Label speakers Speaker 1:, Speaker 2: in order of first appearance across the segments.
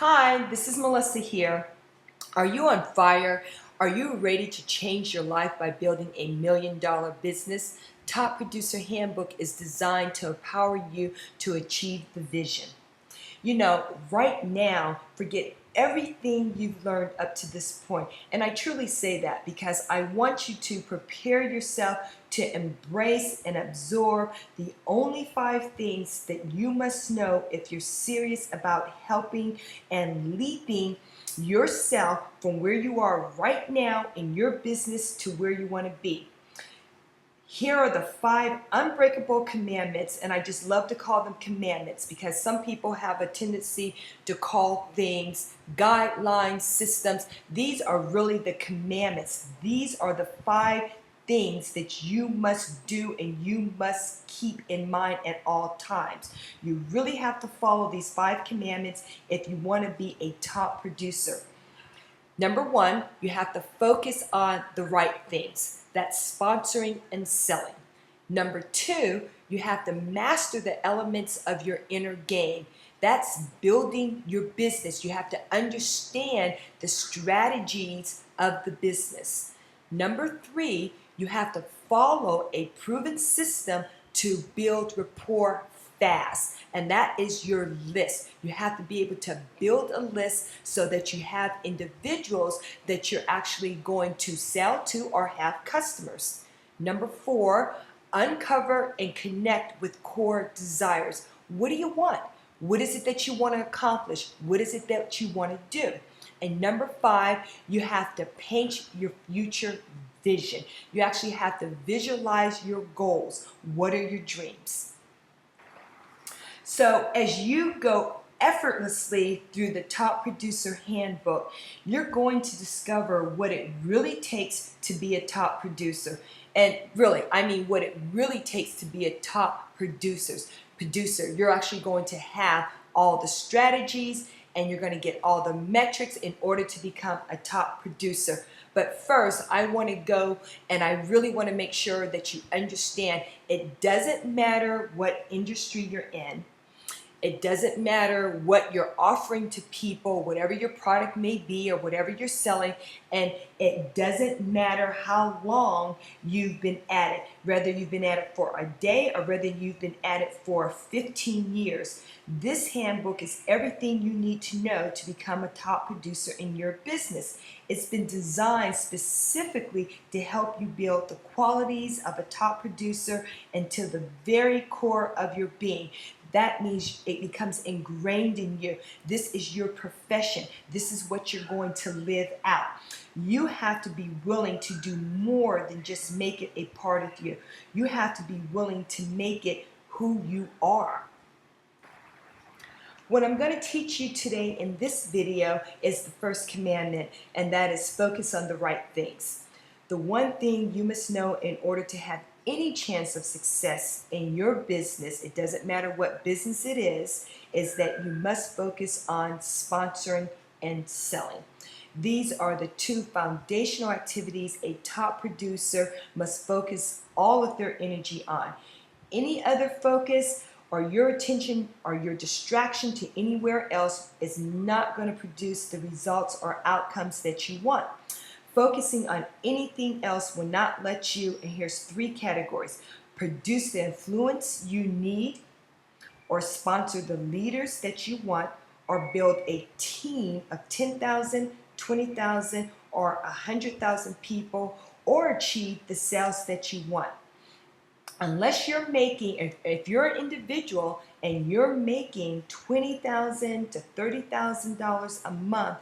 Speaker 1: Hi, this is Melissa here. Are you on fire? Are you ready to change your life by building a $1,000,000 business? Top Producer Handbook is designed to empower you to achieve the vision. Right now, forget everything you've learned up to this point. And I truly say that because I want you to prepare yourself to embrace and absorb the only 5 things that you must know if you're serious about helping and leaping yourself from where you are right now in your business to where you want to be. Here are the 5 unbreakable commandments, and I just love to call them commandments because some people have a tendency to call things guidelines, systems. These are really the commandments. These are the 5 things that you must do and you must keep in mind at all times. You really have to follow these 5 commandments if you want to be a top producer. Number 1, you have to focus on the right things. That's sponsoring and selling. Number 2, you have to master the elements of your inner game. That's building your business. You have to understand the strategies of the business. Number 3, you have to follow a proven system to build rapport fast, and that is your list. You have to be able to build a list so that you have individuals that you're actually going to sell to or have customers. Number 4, uncover and connect with core desires. What do you want? What is it that you want to accomplish? What is it that you want to do? And number 5, you have to paint your future vision. You actually have to visualize your goals. What are your dreams? So as you go effortlessly through the Top Producer Handbook, you're going to discover what it really takes to be a top producer. And really, I mean what it really takes to be a top producer. You're actually going to have all the strategies and you're going to get all the metrics in order to become a top producer. But first, I want to go and I really want to make sure that you understand it doesn't matter what industry you're in. It doesn't matter what you're offering to people, whatever your product may be or whatever you're selling, and it doesn't matter how long you've been at it, whether you've been at it for a day or whether you've been at it for 15 years. This handbook is everything you need to know to become a top producer in your business. It's been designed specifically to help you build the qualities of a top producer into the very core of your being. That means it becomes ingrained in you. This is your profession. This is what you're going to live out. You have to be willing to do more than just make it a part of you. You have to be willing to make it who you are. What I'm going to teach you today in this video is the first commandment, and that is focus on the right things. The one thing you must know in order to have any chance of success in your business, it doesn't matter what business it is that you must focus on sponsoring and selling. These are the 2 foundational activities a top producer must focus all of their energy on. Any other focus or your attention or your distraction to anywhere else is not going to produce the results or outcomes that you want. Focusing on anything else will not let you, and here's 3 categories: produce the influence you need, or sponsor the leaders that you want, or build a team of 10,000, 20,000, or 100,000 people, or achieve the sales that you want. Unless you're making, if you're an individual and you're making $20,000 to $30,000 a month,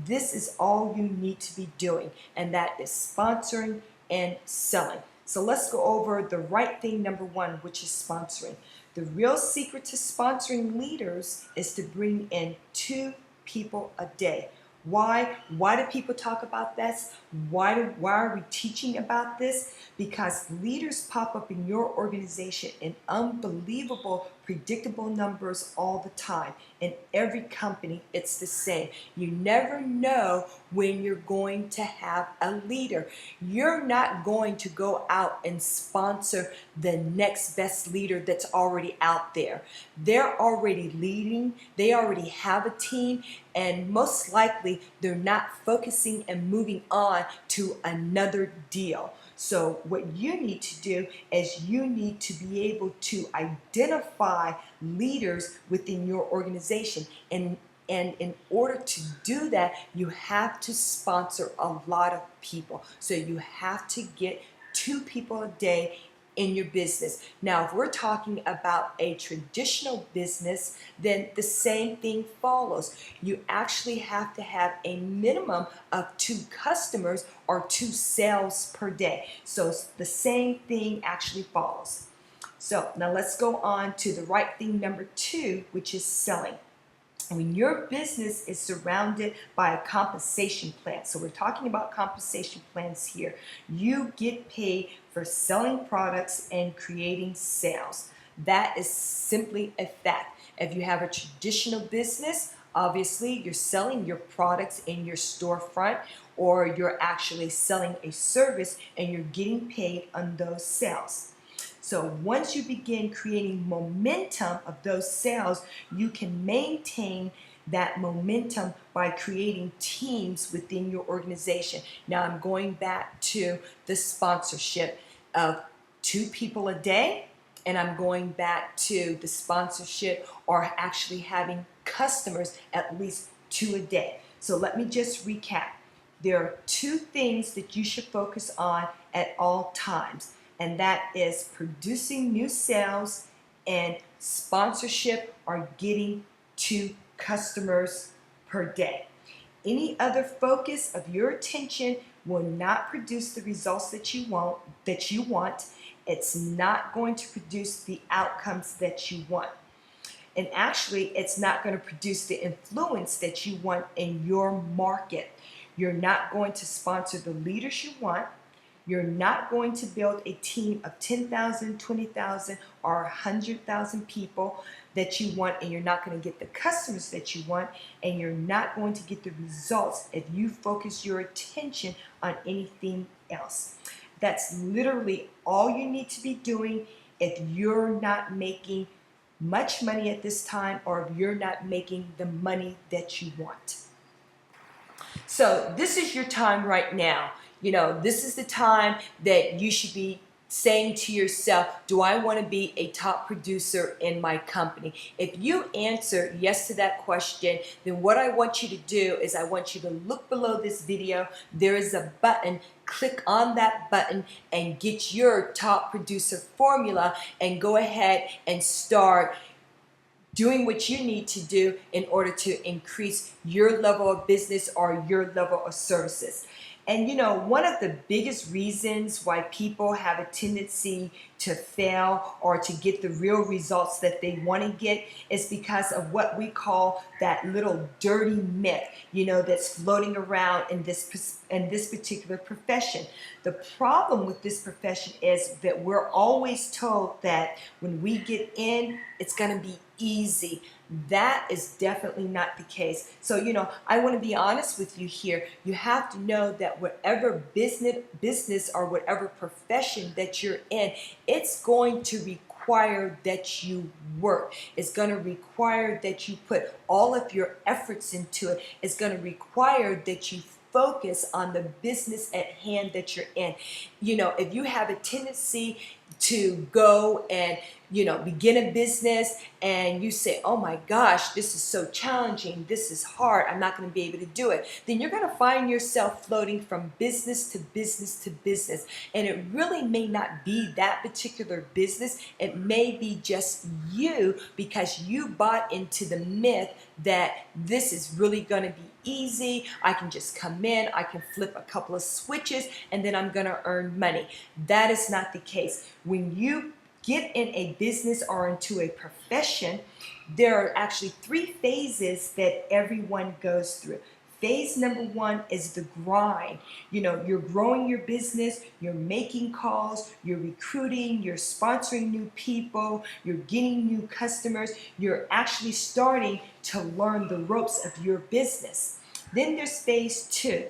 Speaker 1: this is all you need to be doing, and that is sponsoring and selling. So let's go over the right thing, number 1, which is sponsoring. The real secret to sponsoring leaders is to bring in 2 people a day. Why? Why do people talk about this? Why are we teaching about this? Because leaders pop up in your organization in unbelievable predictable numbers all the time. In every company, it's the same. You never know when you're going to have a leader. You're not going to go out and sponsor the next best leader that's already out there. They're already leading, they already have a team, and most likely they're not focusing and moving on to another deal. So what you need to do is you need to be able to identify leaders within your organization. And in order to do that, you have to sponsor a lot of people. So you have to get 2 people a day in your business. Now, if we're talking about a traditional business, then the same thing follows. You actually have to have a minimum of 2 customers or 2 sales per day. So the same thing actually follows. So now let's go on to the right thing number 2, which is selling. When your business is surrounded by a compensation plan, so we're talking about compensation plans here, you get paid for selling products and creating sales. That is simply a fact. If you have a traditional business, obviously you're selling your products in your storefront, or you're actually selling a service and you're getting paid on those sales. So once you begin creating momentum of those sales, you can maintain that momentum by creating teams within your organization. Now I'm going back to the sponsorship of 2 people a day, and I'm going back to the sponsorship or actually having customers at least 2 a day. So let me just recap. There are 2 things that you should focus on at all times, and that is producing new sales and sponsorship or getting 2 customers per day. Any other focus of your attention will not produce the results that you want. It's not going to produce the outcomes that you want. And actually, it's not going to produce the influence that you want in your market. You're not going to sponsor the leaders you want. You're not going to build a team of 10,000, 20,000, or 100,000 people that you want, and you're not going to get the customers that you want, and you're not going to get the results if you focus your attention on anything else. That's literally all you need to be doing if you're not making much money at this time, or if you're not making the money that you want. So this is your time right now. This is the time that you should be saying to yourself, do I want to be a top producer in my company? If you answer yes to that question, then what I want you to do is I want you to look below this video. There is a button. Click on that button and get your top producer formula, and go ahead and start doing what you need to do in order to increase your level of business or your level of services. And one of the biggest reasons why people have a tendency to fail or to get the real results that they want to get is because of what we call that little dirty myth, that's floating around in this particular profession. The problem with this profession is that we're always told that when we get in, it's going to be easy. That is definitely not the case. So, I want to be honest with you here. You have to know that whatever business or whatever profession that you're in, it's going to require that you work. It's going to require that you put all of your efforts into it. It's going to require that you focus on the business at hand that you're in. If you have a tendency to go and begin a business and you say, oh my gosh, this is so challenging, this is hard, I'm not going to be able to do it, then you're going to find yourself floating from business to business to business. And it really may not be that particular business. It may be just you, because you bought into the myth that this is really going to be easy. I can just come in, I can flip a couple of switches, and then I'm going to earn money. That is not the case. When you get in a business or into a profession, there are actually 3 phases that everyone goes through. Phase number one is the grind. You're growing your business, you're making calls, you're recruiting, you're sponsoring new people, you're getting new customers, you're actually starting to learn the ropes of your business. Then there's phase two.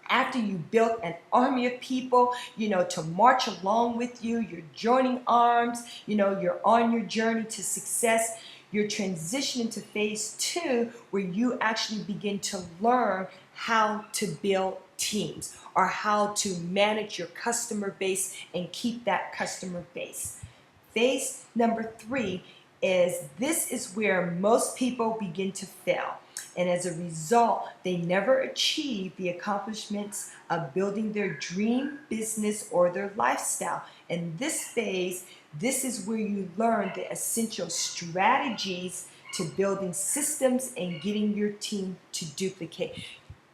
Speaker 1: After you built an army of people, to march along with you, you're joining arms, you're on your journey to success. You're transitioning to phase two, where you actually begin to learn how to build teams or how to manage your customer base and keep that customer base. Phase number three this is where most people begin to fail. And as a result, they never achieve the accomplishments of building their dream business or their lifestyle. In this phase, this is where you learn the essential strategies to building systems and getting your team to duplicate.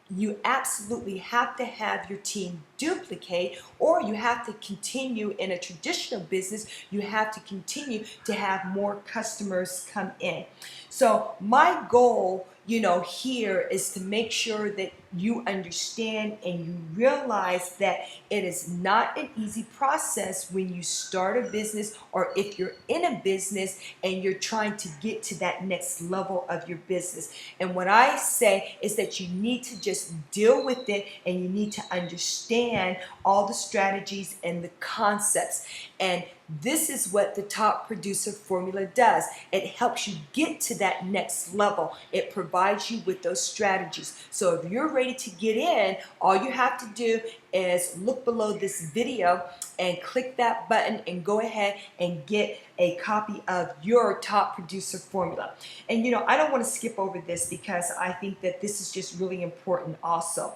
Speaker 1: You absolutely have to have your team duplicate, or you have to continue in a traditional business. You have to continue to have more customers come in. So my goal, here is to make sure that you understand and you realize that it is not an easy process when you start a business, or if you're in a business and you're trying to get to that next level of your business. And what I say is that you need to just deal with it, and you need to understand all the strategies and the concepts. And this is what the top producer formula does. It helps you get to that next level. It provides you with those strategies. So if you're ready to get in, all you have to do is look below this video and click that button and go ahead and get a copy of your top producer formula. And I don't want to skip over this, because I think that this is just really important also.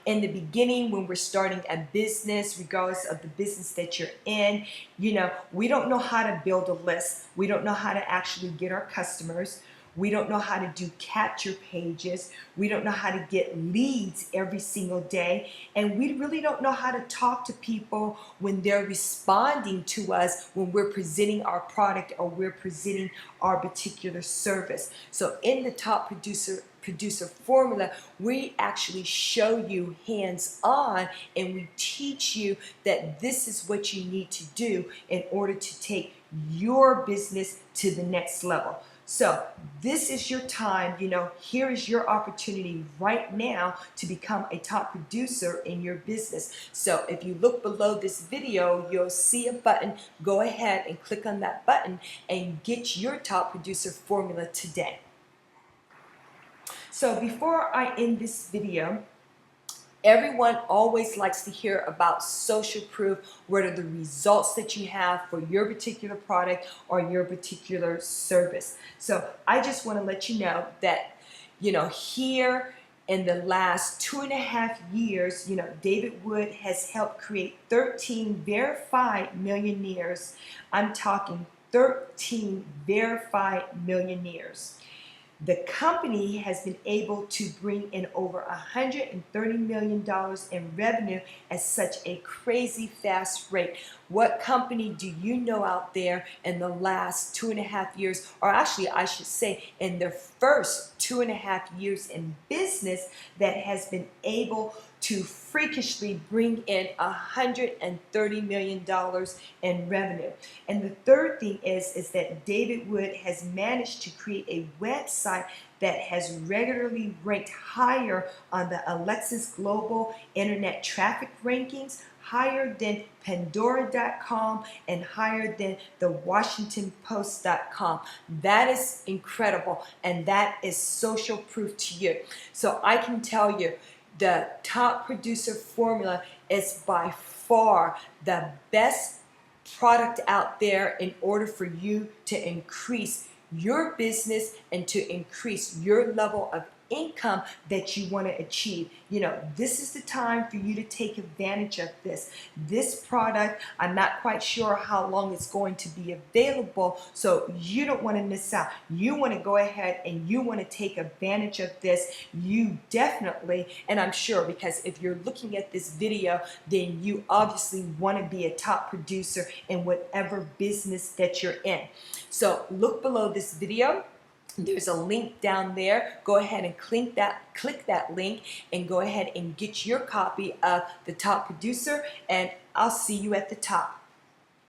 Speaker 1: In the beginning, when we're starting a business, regardless of the business that you're in, we don't know how to build a list. We don't know how to actually get our customers. We don't know how to do capture pages. We don't know how to get leads every single day. And we really don't know how to talk to people when they're responding to us, when we're presenting our product or we're presenting our particular service. So in the top producer formula, we actually show you hands-on, and we teach you that this is what you need to do in order to take your business to the next level. So this is your time, here is your opportunity right now to become a top producer in your business. So if you look below this video, you'll see a button. Go ahead and click on that button and get your top producer formula today. So before I end this video, everyone always likes to hear about social proof. What are the results that you have for your particular product or your particular service? So I just want to let you know that, here in the last 2.5 years, David Wood has helped create 13 verified millionaires. I'm talking 13 verified millionaires. The company has been able to bring in over $130 million in revenue at such a crazy fast rate. What company do you know out there in the last 2.5 years, or actually I should say in their first 2.5 years in business, that has been able to freakishly bring in $130 million in revenue? And the third thing is that David Wood has managed to create a website that has regularly ranked higher on the Alexis Global Internet Traffic Rankings, higher than Pandora.com and higher than the WashingtonPost.com. That is incredible, and that is social proof to you. So I can tell you, the top producer formula is by far the best product out there in order for you to increase your business and to increase your level of income that you want to achieve. This is the time for you to take advantage of this. This product, I'm not quite sure how long it's going to be available, so you don't want to miss out. You want to go ahead and you want to take advantage of this. You definitely, and I'm sure, because if you're looking at this video, then you obviously want to be a top producer in whatever business that you're in. So look below this video. There's a link down there. Go ahead and click that link and go ahead and get your copy of The Top Producer, and I'll see you at the top.